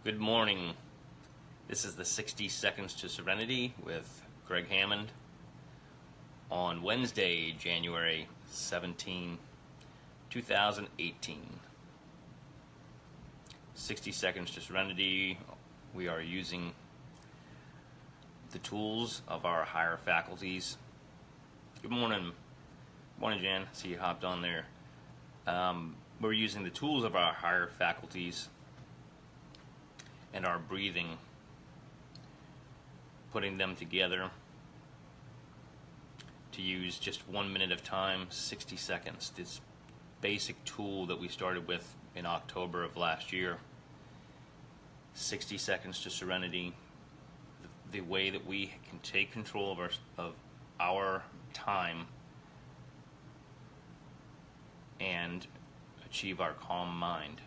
Good morning. This is the 60 Seconds to Serenity with Gregg Hammond on Wednesday, January 17, 2018. 60 Seconds to Serenity, we are using the tools of our higher faculties. Good morning. Morning, Jan. See you hopped on there. We're using the tools of our higher faculties and our breathing, putting them together to use just 1 minute of time, 60 seconds. This basic tool that we started with in October of last year, 60 seconds to serenity, the way that we can take control of our time and achieve our calm mind,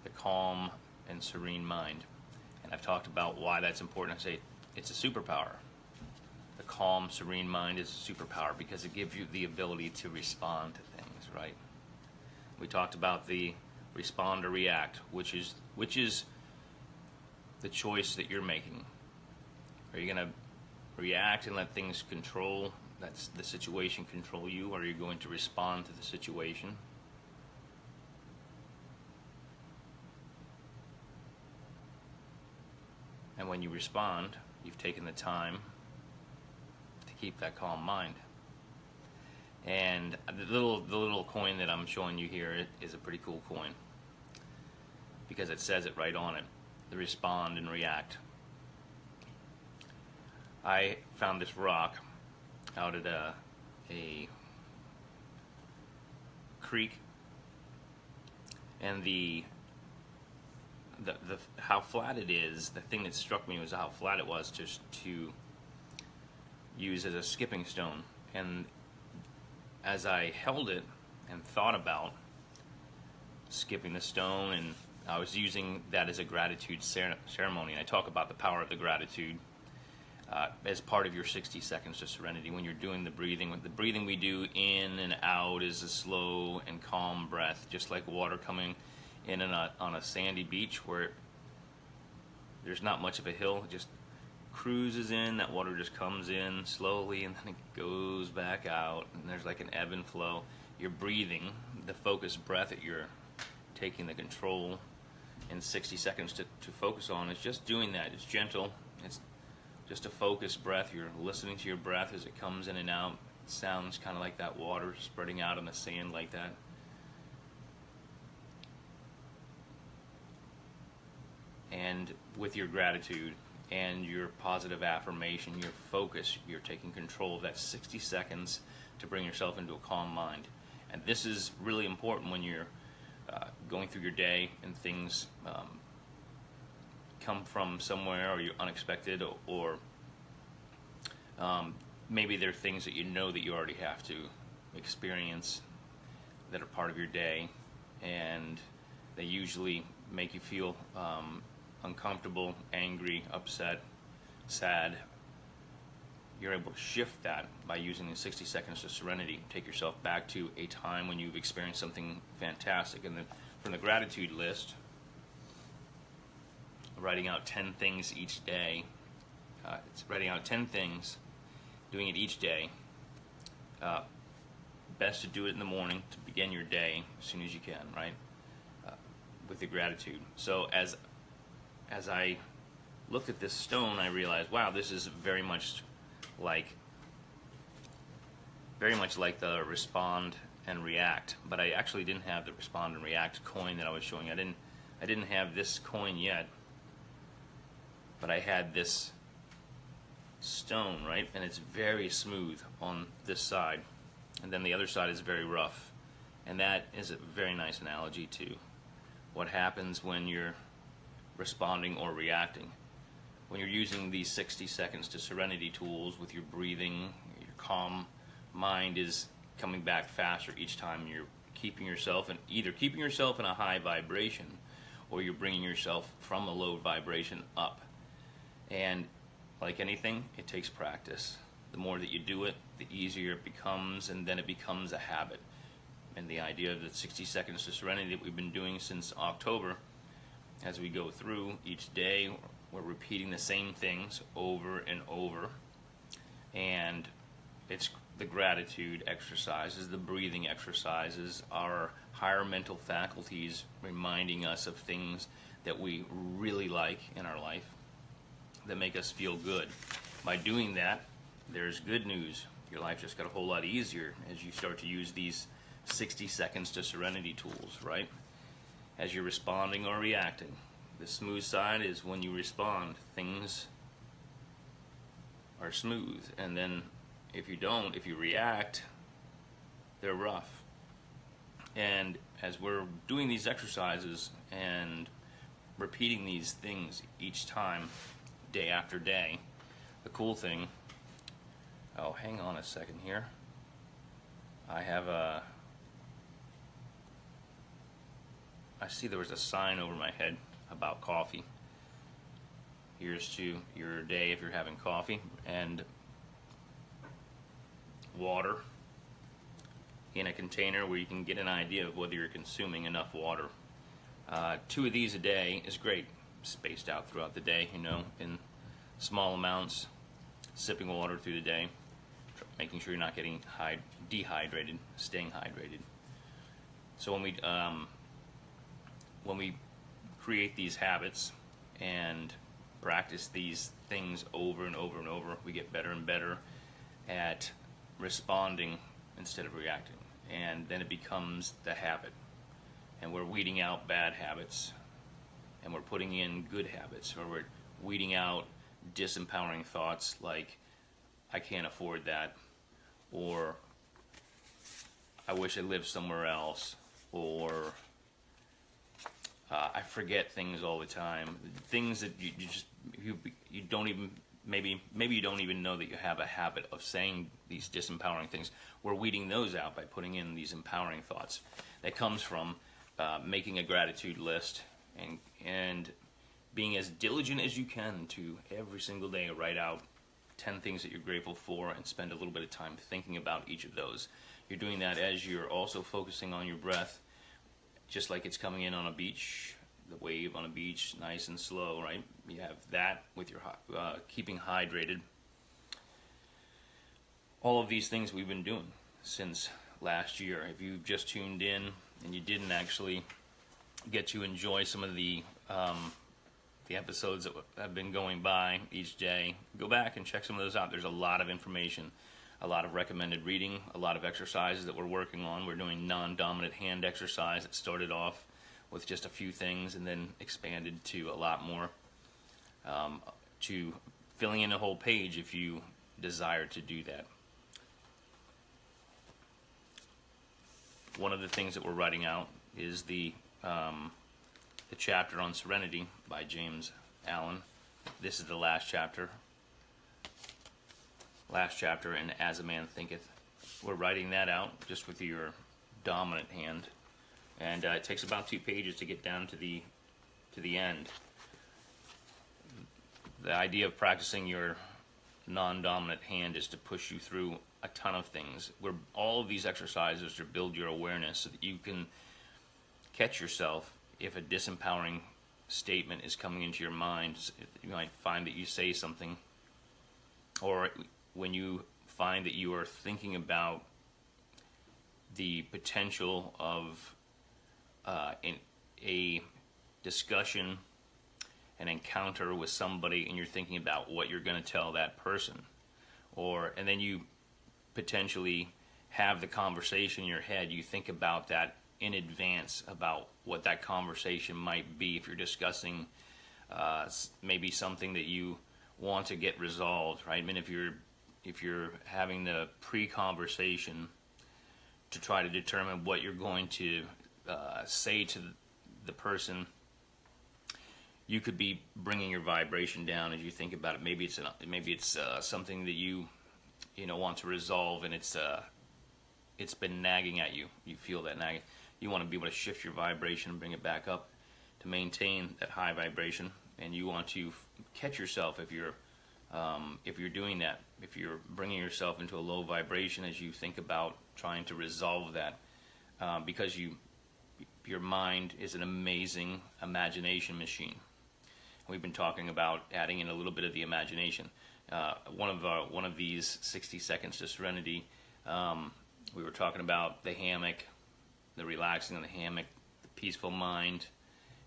the calm and serene mind. And I've talked about why that's important. I say it's a superpower. The calm, serene mind is a superpower because it gives you the ability to respond to things, right? We talked about the respond or react, which is the choice that you're making. Are you going to react and let things control, that's the situation control you, or are you going to respond to the situation? And when you respond, you've taken the time to keep that calm mind. And the little coin that I'm showing you here is a pretty cool coin because it says it right on it, the respond and react. I found this rock out at a creek, and the how flat it is, the thing that struck me was how flat it was just to use as a skipping stone. And as I held it and thought about skipping the stone, and I was using that as a gratitude ceremony, and I talk about the power of the gratitude as part of your 60 seconds to serenity. When you're doing the breathing we do in and out is a slow and calm breath, just like water coming in on a sandy beach where there's not much of a hill. It just cruises in, that water just comes in slowly and then it goes back out, and there's like an ebb and flow. You're breathing, the focused breath that you're taking the control in 60 seconds to focus on is just doing that. It's gentle, it's just a focused breath. You're listening to your breath as it comes in and out. It sounds kind of like that water spreading out on the sand like that. And with your gratitude and your positive affirmation, your focus, you're taking control of that 60 seconds to bring yourself into a calm mind. And this is really important when you're going through your day and things come from somewhere, or you're unexpected, or maybe there are things that you know that you already have to experience that are part of your day, and they usually make you feel uncomfortable, angry, upset, sad. You're able to shift that by using the 60 seconds to serenity. Take yourself back to a time when you've experienced something fantastic. And then from the gratitude list, writing out 10 things each day. It's writing out 10 things, doing it each day. Best to do it in the morning to begin your day as soon as you can, right? With the gratitude. So as I looked at this stone, I realized, wow, this is very much like the respond and react. But I actually didn't have the respond and react coin that I was showing. I didn't have this coin yet, but I had this stone, right? And it's very smooth on this side, and then the other side is very rough. And that is a very nice analogy to what happens when you're responding or reacting. When you're using these 60 seconds to serenity tools with your breathing, your calm mind is coming back faster each time. You're keeping yourself in a high vibration, or you're bringing yourself from a low vibration up. And like anything, it takes practice. The more that you do it, the easier it becomes, and then it becomes a habit. And the idea of the 60 seconds to serenity that we've been doing since October as we go through each day, we're repeating the same things over and over. And it's the gratitude exercises, the breathing exercises, our higher mental faculties reminding us of things that we really like in our life that make us feel good. By doing that, there's good news. Your life just got a whole lot easier as you start to use these 60 seconds to serenity tools, right? As you're responding or reacting. The smooth side is when you respond, things are smooth. And then if you react, they're rough. And as we're doing these exercises and repeating these things each time, day after day, the cool thing, oh, hang on a second here. I see there was a sign over my head about coffee. Here's to your day if you're having coffee, and water in a container where you can get an idea of whether you're consuming enough water. 2 of these a day is great, spaced out throughout the day, in small amounts, sipping water through the day, making sure you're not getting dehydrated, staying hydrated. So when we create these habits and practice these things over and over and over, we get better and better at responding instead of reacting. And then it becomes the habit. And we're weeding out bad habits, and we're putting in good habits, or we're weeding out disempowering thoughts like, I can't afford that, or I wish I lived somewhere else, or I forget things all the time. Things that you don't even, maybe you don't even know that you have a habit of saying these disempowering things. We're weeding those out by putting in these empowering thoughts. That comes from making a gratitude list and being as diligent as you can to every single day write out 10 things that you're grateful for and spend a little bit of time thinking about each of those. You're doing that as you're also focusing on your breath, just like it's coming in on a beach, the wave on a beach, nice and slow, right? You have that with your keeping hydrated. All of these things we've been doing since last year. If you've just tuned in and you didn't actually get to enjoy some of the episodes that have been going by each day, go back and check some of those out. There's a lot of information, a lot of recommended reading, a lot of exercises that we're working on. We're doing non-dominant hand exercise that started off with just a few things and then expanded to a lot more, to filling in a whole page if you desire to do that. One of the things that we're writing out is the chapter on Serenity by James Allen. This is the last chapter. And As a Man Thinketh. We're writing that out just with your dominant hand, and it takes about 2 pages to get down to the end. The idea of practicing your non-dominant hand is to push you through a ton of things. Where all of these exercises to build your awareness so that you can catch yourself if a disempowering statement is coming into your mind. You might find that you say something, or when you find that you are thinking about the potential of a discussion, an encounter with somebody, and you're thinking about what you're going to tell that person, and then you potentially have the conversation in your head. You think about that in advance, about what that conversation might be if you're discussing maybe something that you want to get resolved, right? I mean, if you're having the pre-conversation to try to determine what you're going to say to the person, you could be bringing your vibration down as you think about it. Maybe it's something that you want to resolve, and it's been nagging at you. You feel that nagging. You want to be able to shift your vibration and bring it back up to maintain that high vibration. And you want to catch yourself if you're doing that. If you're bringing yourself into a low vibration as you think about trying to resolve that, because your mind is an amazing imagination machine. We've been talking about adding in a little bit of the imagination. One of these 60 seconds to serenity, we were talking about the hammock, the relaxing on the hammock, the peaceful mind,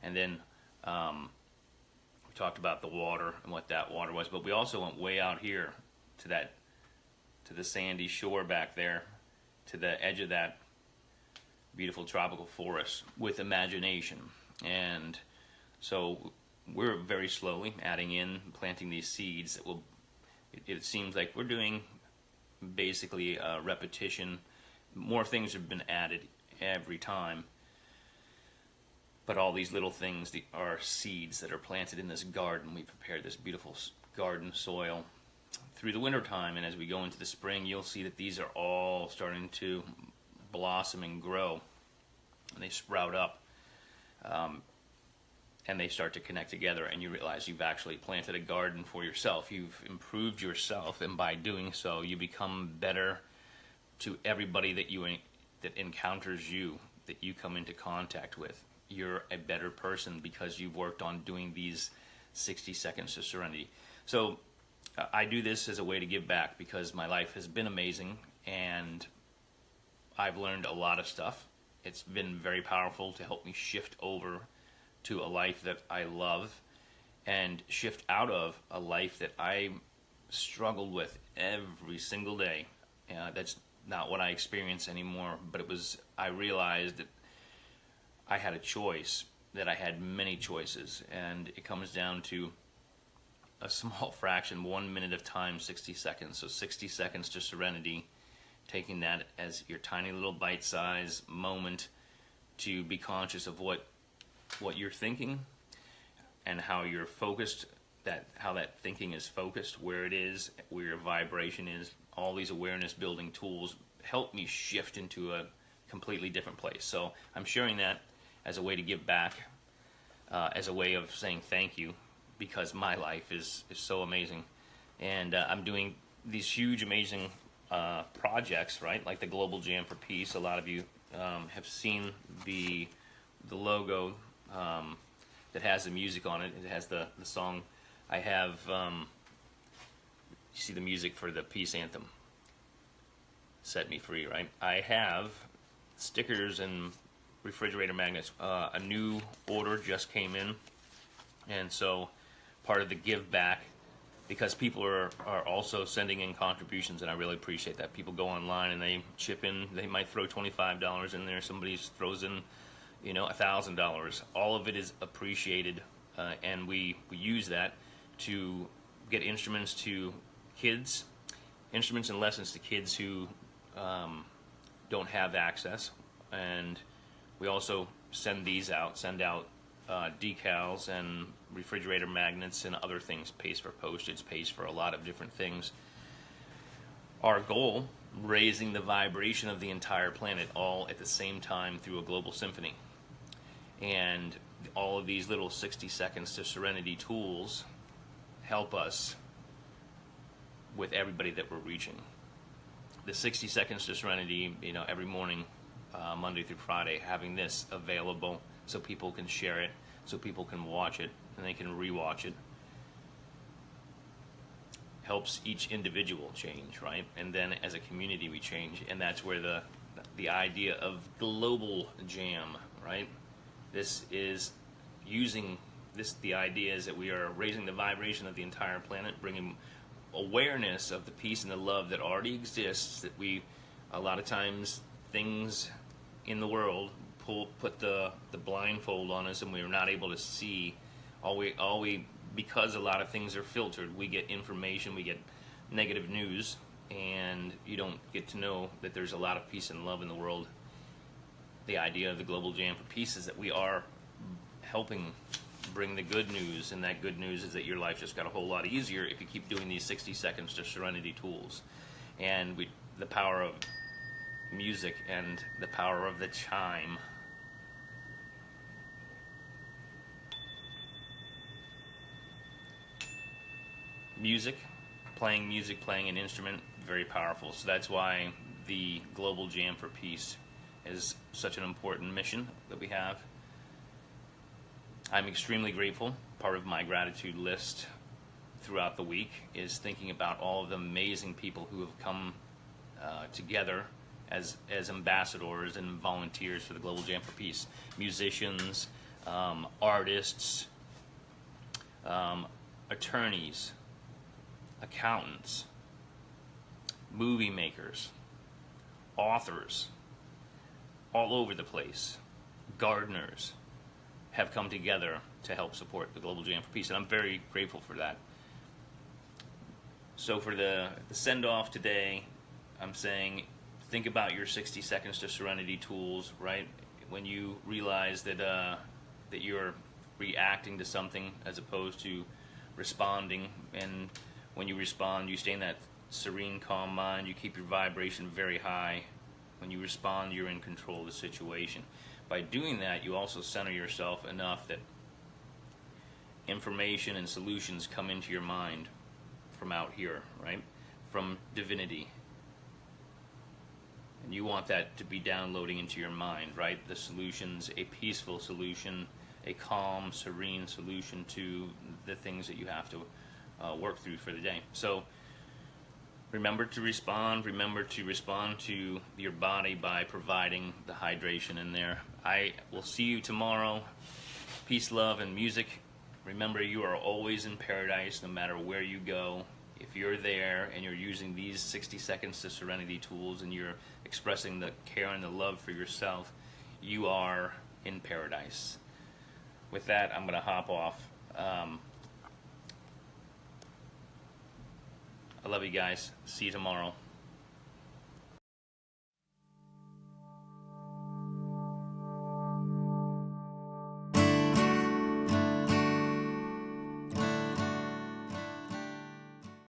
and then we talked about the water and what that water was. But we also went way out here to the sandy shore back there, to the edge of that beautiful tropical forest with imagination. And so we're very slowly adding in, planting these seeds that will, it seems like we're doing basically a repetition. More things have been added every time, but all these little things are seeds that are planted in this garden. We prepared this beautiful garden soil through the winter time, and as we go into the spring, you'll see that these are all starting to blossom and grow, and they sprout up, and they start to connect together, and you realize you've actually planted a garden for yourself. You've improved yourself, and by doing so, you become better to everybody that encounters you, that you come into contact with. You're a better person because you've worked on doing these 60 seconds to serenity. So I do this as a way to give back because my life has been amazing, and I've learned a lot of stuff. It's been very powerful to help me shift over to a life that I love and shift out of a life that I struggled with every single day. That's not what I experience anymore, but I realized that I had a choice, that I had many choices, and it comes down to a small fraction, 1 minute of time, 60 seconds. So 60 seconds to serenity, taking that as your tiny little bite-sized moment to be conscious of what you're thinking and how you're focused, how that thinking is focused, where it is, where your vibration is. All these awareness building tools help me shift into a completely different place. So I'm sharing that as a way to give back, as a way of saying thank you, because my life is so amazing. And I'm doing these huge, amazing projects, right? Like the Global Jam for Peace. A lot of you have seen the logo that has the music on it. It has the song. I have, you see the music for the peace anthem, Set Me Free, right? I have stickers and refrigerator magnets. A new order just came in, and so part of the give back, because people are also sending in contributions, and I really appreciate that. People go online and they chip in. They might throw $25 in there. Somebody throws in, $1,000. All of it is appreciated, and we use that to get instruments to kids, instruments and lessons to kids who don't have access. And we also send out decals and refrigerator magnets and other things, pays for postage, pays for a lot of different things. Our goal, raising the vibration of the entire planet all at the same time through a global symphony. And all of these little 60 seconds to serenity tools help us with everybody that we're reaching. The 60 seconds to serenity, every morning, Monday through Friday, having this available so people can share it, so people can watch it, and they can rewatch it, helps each individual change, right? And then as a community we change, and that's where the idea of global jam, right? This is using this. The idea is that we are raising the vibration of the entire planet, bringing awareness of the peace and the love that already exists. That a lot of times, things in the world put the blindfold on us, and we are not able to see. Because a lot of things are filtered, we get information, we get negative news, and you don't get to know that there's a lot of peace and love in the world. The idea of the Global Jam for Peace is that we are helping bring the good news, and that good news is that your life just got a whole lot easier if you keep doing these 60 seconds to serenity tools. And the power of music and the power of the chime. Music, playing an instrument, very powerful. So that's why the Global Jam for Peace is such an important mission that we have. I'm extremely grateful. Part of my gratitude list throughout the week is thinking about all of the amazing people who have come together as ambassadors and volunteers for the Global Jam for Peace. Musicians, artists, attorneys, accountants, movie makers, authors, all over the place, gardeners, have come together to help support the Global Jam for Peace, and I'm very grateful for that. So for the send-off today, I'm saying, think about your 60 seconds to serenity tools, right? When you realize that that you're reacting to something as opposed to responding, and when you respond, you stay in that serene, calm mind, you keep your vibration very high. When you respond, you're in control of the situation. By doing that, you also center yourself enough that information and solutions come into your mind from out here, right? From divinity. And you want that to be downloading into your mind, right? The solutions, a peaceful solution, a calm, serene solution to the things that you have to work through for the day. So remember to respond. Remember to respond to your body by providing the hydration in there. I will see you tomorrow. Peace, love, and music. Remember, you are always in paradise no matter where you go. If you're there and you're using these 60 seconds to serenity tools and you're expressing the care and the love for yourself, you are in paradise. With that, I'm going to hop off. I love you guys. See you tomorrow.